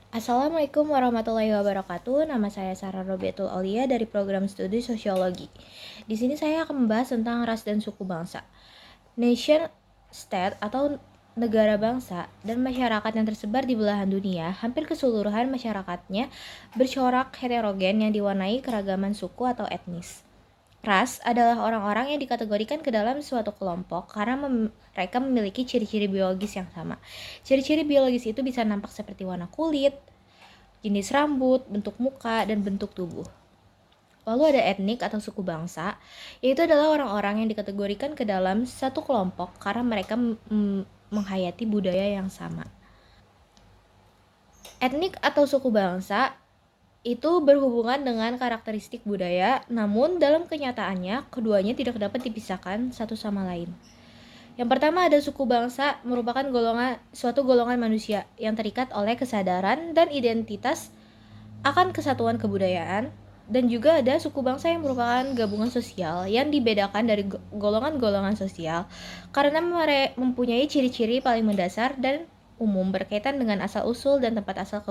Assalamualaikum warahmatullahi wabarakatuh. Nama saya Sarah Robetul Aulia dari program studi Sosiologi. Di sini saya akan membahas tentang ras dan suku bangsa. Nation state atau negara bangsa dan masyarakat yang tersebar di belahan dunia, hampir keseluruhan masyarakatnya bercorak heterogen yang diwarnai keragaman suku atau etnis. Ras adalah orang-orang yang dikategorikan ke dalam suatu kelompok karena mereka memiliki ciri-ciri biologis yang sama. Ciri-ciri biologis itu bisa nampak seperti warna kulit, jenis rambut, bentuk muka, dan bentuk tubuh. Lalu ada etnik atau suku bangsa, yaitu adalah orang-orang yang dikategorikan ke dalam satu kelompok karena mereka menghayati budaya yang sama. Etnik atau suku bangsa itu berhubungan dengan karakteristik budaya, namun dalam kenyataannya keduanya tidak dapat dipisahkan satu sama lain. Yang pertama ada suku bangsa, merupakan suatu golongan manusia yang terikat oleh kesadaran dan identitas akan kesatuan kebudayaan, dan juga ada suku bangsa yang merupakan gabungan sosial yang dibedakan dari golongan-golongan sosial karena mereka mempunyai ciri-ciri paling mendasar dan umum berkaitan dengan asal-usul dan tempat asal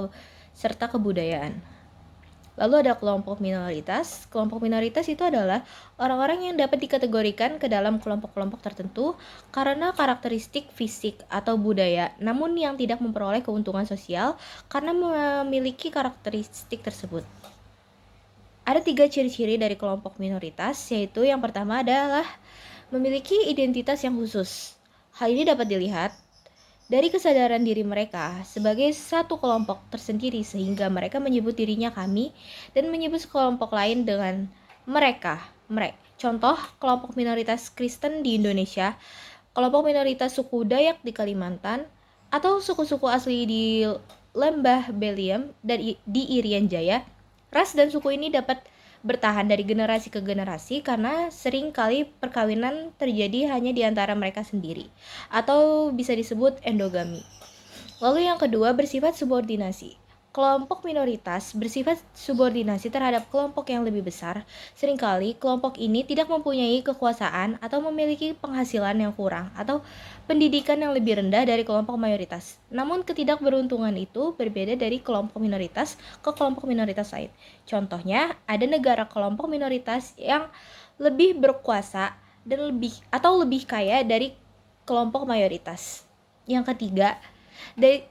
serta kebudayaan. Lalu ada kelompok minoritas. Kelompok minoritas itu adalah orang-orang yang dapat dikategorikan ke dalam kelompok-kelompok tertentu karena karakteristik fisik atau budaya, namun yang tidak memperoleh keuntungan sosial karena memiliki karakteristik tersebut. Ada 3 ciri-ciri dari kelompok minoritas, yaitu yang pertama adalah memiliki identitas yang khusus. Hal ini dapat dilihat dari kesadaran diri mereka sebagai satu kelompok tersendiri sehingga mereka menyebut dirinya kami dan menyebut kelompok lain dengan mereka. Contoh, kelompok minoritas Kristen di Indonesia, kelompok minoritas suku Dayak di Kalimantan, atau suku-suku asli di Lembah Beliem dan di Irian Jaya. Ras dan suku ini dapat bertahan dari generasi ke generasi karena sering kali perkawinan terjadi hanya di antara mereka sendiri atau bisa disebut endogami. Lalu yang kedua bersifat subordinasi. Kelompok minoritas bersifat subordinasi terhadap kelompok yang lebih besar. Seringkali kelompok ini tidak mempunyai kekuasaan atau memiliki penghasilan yang kurang atau pendidikan yang lebih rendah dari kelompok mayoritas. Namun ketidakberuntungan itu berbeda dari kelompok minoritas ke kelompok minoritas lain. Contohnya, ada negara kelompok minoritas yang lebih berkuasa dan lebih kaya dari kelompok mayoritas. Yang ketiga,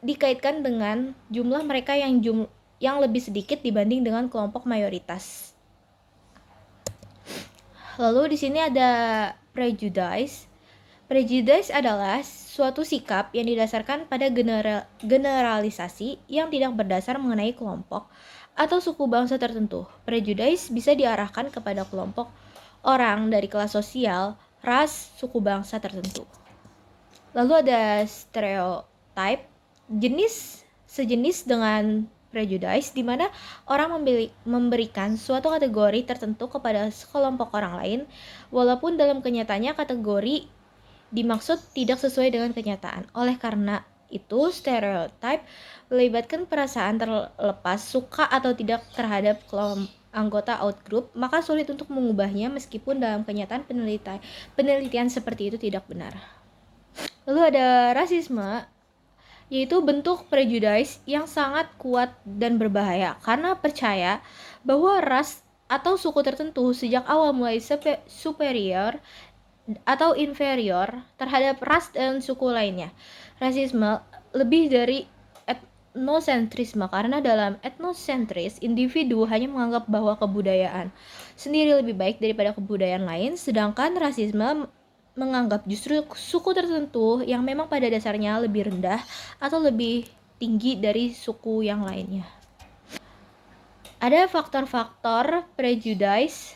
dikaitkan dengan jumlah mereka yang lebih sedikit dibanding dengan kelompok mayoritas. Lalu di sini ada prejudice. Prejudice adalah suatu sikap yang didasarkan pada generalisasi yang tidak berdasar mengenai kelompok atau suku bangsa tertentu. Prejudice bisa diarahkan kepada kelompok orang dari kelas sosial, ras, suku bangsa tertentu. Lalu ada stereotype, sejenis dengan prejudice di mana orang memberikan suatu kategori tertentu kepada sekelompok orang lain walaupun dalam kenyataannya kategori dimaksud tidak sesuai dengan kenyataan. Oleh karena itu, stereotype melibatkan perasaan terlepas suka atau tidak terhadap anggota outgroup, maka sulit untuk mengubahnya meskipun dalam kenyataan penelitian seperti itu tidak benar. Lalu ada rasisme, yaitu bentuk prejudice yang sangat kuat dan berbahaya karena percaya bahwa ras atau suku tertentu sejak awal mulai superior atau inferior terhadap ras dan suku lainnya. Rasisme lebih dari etnosentrisme karena dalam etnosentris individu hanya menganggap bahwa kebudayaan sendiri lebih baik daripada kebudayaan lain, sedangkan rasisme menganggap justru suku tertentu yang memang pada dasarnya lebih rendah atau lebih tinggi dari suku yang lainnya. Ada faktor-faktor prejudice,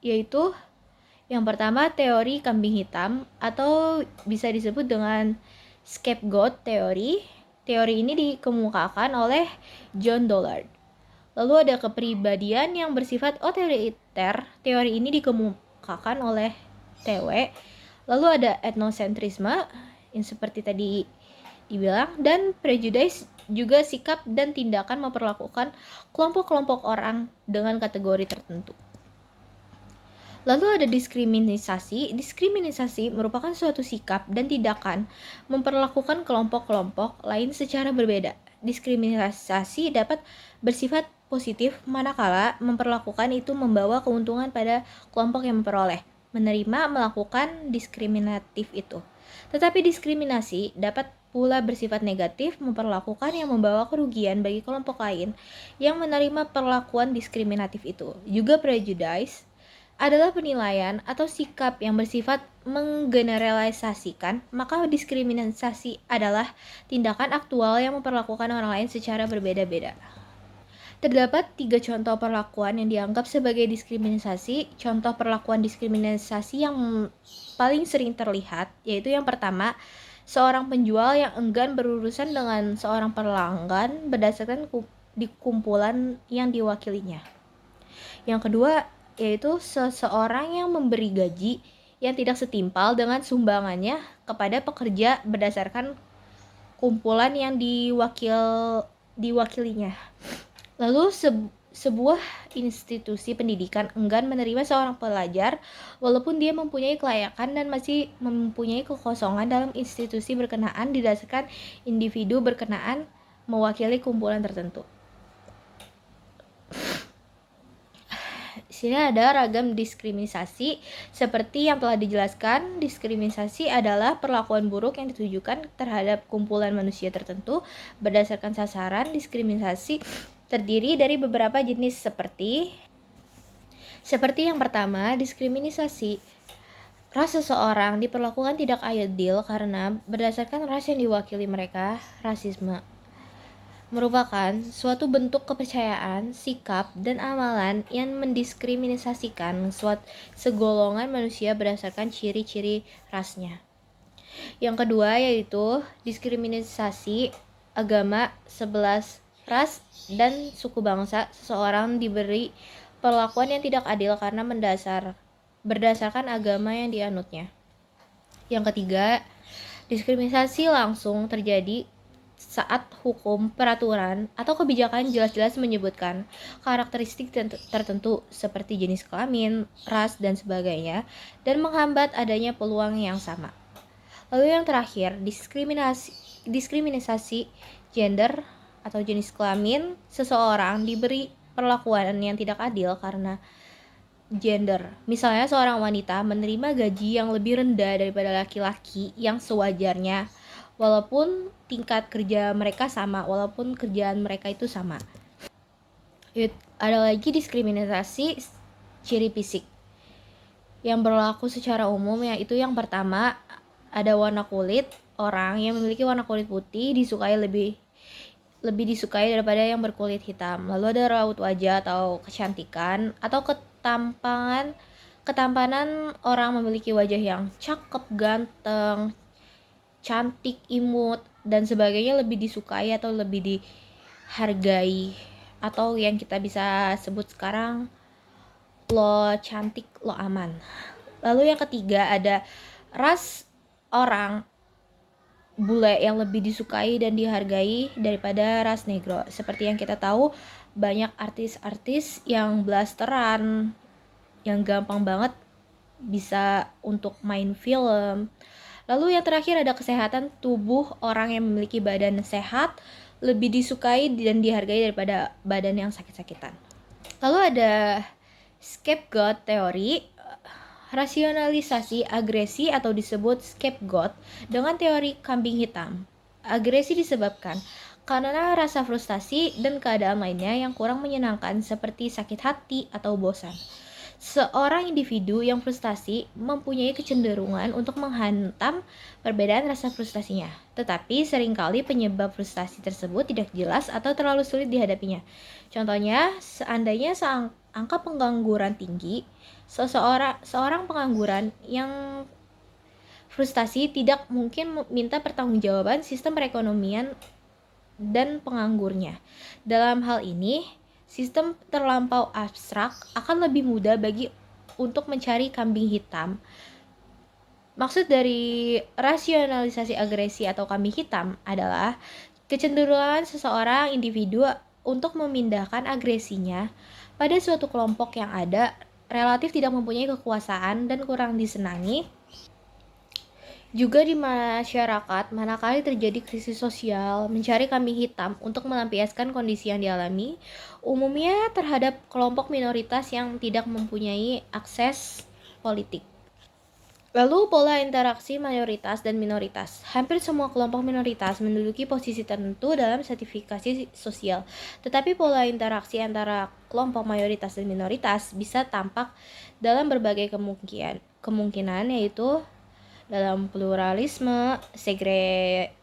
yaitu yang pertama teori kambing hitam atau bisa disebut dengan scapegoat teori. Teori ini dikemukakan oleh John Dollard. Lalu ada kepribadian yang bersifat otoriter. Teori ini dikemukakan oleh TW. Lalu ada etnosentrisme yang seperti tadi dibilang, dan prejudice juga sikap dan tindakan memperlakukan kelompok-kelompok orang dengan kategori tertentu. Lalu ada diskriminasi. Diskriminasi merupakan suatu sikap dan tindakan memperlakukan kelompok-kelompok lain secara berbeda. diskriminasi dapat bersifat positif manakala memperlakukan itu membawa keuntungan pada kelompok yang memperoleh, menerima melakukan diskriminatif itu. Tetapi diskriminasi dapat pula bersifat negatif memperlakukan yang membawa kerugian bagi kelompok lain yang menerima perlakuan diskriminatif itu. Juga prejudice adalah penilaian atau sikap yang bersifat menggeneralisasikan, maka diskriminasi adalah tindakan aktual yang memperlakukan orang lain secara berbeda-beda. Terdapat 3 contoh perlakuan yang dianggap sebagai diskriminasi. Contoh perlakuan diskriminasi yang paling sering terlihat yaitu yang pertama, seorang penjual yang enggan berurusan dengan seorang pelanggan berdasarkan kumpulan yang diwakilinya. Yang kedua, yaitu seseorang yang memberi gaji yang tidak setimpal dengan sumbangannya kepada pekerja berdasarkan kumpulan yang diwakilinya. Lalu sebuah institusi pendidikan enggan menerima seorang pelajar walaupun dia mempunyai kelayakan dan masih mempunyai kekosongan dalam institusi berkenaan didasarkan individu berkenaan mewakili kumpulan tertentu. Di sini ada ragam diskriminasi seperti yang telah dijelaskan. Diskriminasi adalah perlakuan buruk yang ditujukan terhadap kumpulan manusia tertentu berdasarkan sasaran. Diskriminasi terdiri dari beberapa jenis seperti yang pertama, diskriminasi ras seseorang diperlakukan tidak adil karena berdasarkan ras yang diwakili mereka. Rasisme merupakan suatu bentuk kepercayaan, sikap, dan amalan yang mendiskriminasikan segolongan manusia berdasarkan ciri-ciri rasnya. Yang kedua yaitu diskriminasi agama, 11 ras dan suku bangsa. Seseorang diberi perlakuan yang tidak adil karena berdasarkan agama yang dianutnya. Yang ketiga, diskriminasi langsung terjadi saat hukum, peraturan, atau kebijakan jelas-jelas menyebutkan karakteristik tertentu seperti jenis kelamin, ras, dan sebagainya, dan menghambat adanya peluang yang sama. Lalu yang terakhir, diskriminasi gender atau jenis kelamin. Seseorang diberi perlakuan yang tidak adil karena gender. Misalnya seorang wanita menerima gaji yang lebih rendah daripada laki-laki yang sewajarnya walaupun tingkat kerja mereka sama, walaupun kerjaan mereka itu sama. Ada lagi diskriminasi ciri fisik yang berlaku secara umum, yaitu yang pertama, ada warna kulit. Orang yang memiliki warna kulit putih lebih disukai daripada yang berkulit hitam. Lalu ada raut wajah atau kecantikan atau ketampanan. Orang memiliki wajah yang cakep, ganteng, cantik, imut, dan sebagainya lebih disukai atau lebih dihargai, atau yang kita bisa sebut sekarang, lo cantik, lo aman. Lalu yang ketiga ada ras. Orang bule yang lebih disukai dan dihargai daripada ras negro. Seperti yang kita tahu, banyak artis-artis yang blasteran, yang gampang banget bisa untuk main film. Lalu yang terakhir ada kesehatan tubuh. Orang yang memiliki badan sehat lebih disukai dan dihargai daripada badan yang sakit-sakitan. Lalu ada scapegoat teori, rasionalisasi agresi atau disebut scapegoat dengan teori kambing hitam. Agresi disebabkan karena rasa frustasi dan keadaan lainnya yang kurang menyenangkan seperti sakit hati atau bosan. Seorang individu yang frustasi mempunyai kecenderungan untuk menghantam perbedaan rasa frustasinya, tetapi seringkali penyebab frustasi tersebut tidak jelas atau terlalu sulit dihadapinya. Contohnya, seandainya angka pengangguran tinggi, seorang pengangguran yang frustasi tidak mungkin minta pertanggungjawaban sistem perekonomian dan penganggurnya. Dalam hal ini, sistem terlampau abstrak akan lebih mudah untuk mencari kambing hitam. Maksud dari rasionalisasi agresi atau kambing hitam adalah kecenderungan seseorang individu untuk memindahkan agresinya pada suatu kelompok yang relatif tidak mempunyai kekuasaan dan kurang disenangi. Juga di masyarakat, manakala terjadi krisis sosial, mencari kambing hitam untuk melampiaskan kondisi yang dialami, umumnya terhadap kelompok minoritas yang tidak mempunyai akses politik. Lalu pola interaksi mayoritas dan minoritas. Hampir semua kelompok minoritas menduduki posisi tertentu dalam stratifikasi sosial. Tetapi pola interaksi antara kelompok mayoritas dan minoritas bisa tampak dalam berbagai kemungkinan yaitu dalam pluralisme,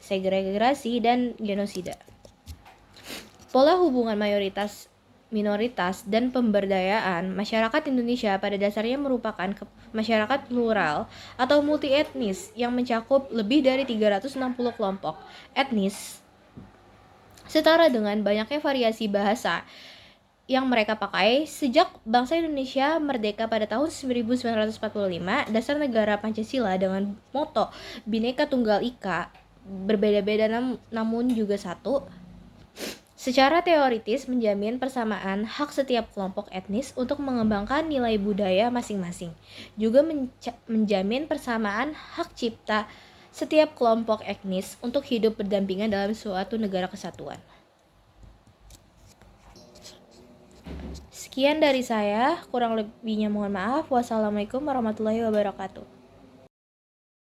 segregasi, dan genosida. Pola hubungan mayoritas minoritas dan pemberdayaan masyarakat Indonesia pada dasarnya merupakan masyarakat plural atau multietnis yang mencakup lebih dari 360 kelompok etnis setara dengan banyaknya variasi bahasa yang mereka pakai sejak bangsa Indonesia merdeka pada tahun 1945. Dasar negara Pancasila dengan moto Bhinneka Tunggal Ika, berbeda-beda namun juga satu, secara teoritis menjamin persamaan hak setiap kelompok etnis untuk mengembangkan nilai budaya masing-masing. Juga menjamin persamaan hak cipta setiap kelompok etnis untuk hidup berdampingan dalam suatu negara kesatuan. Sekian dari saya, kurang lebihnya mohon maaf. Wassalamualaikum warahmatullahi wabarakatuh.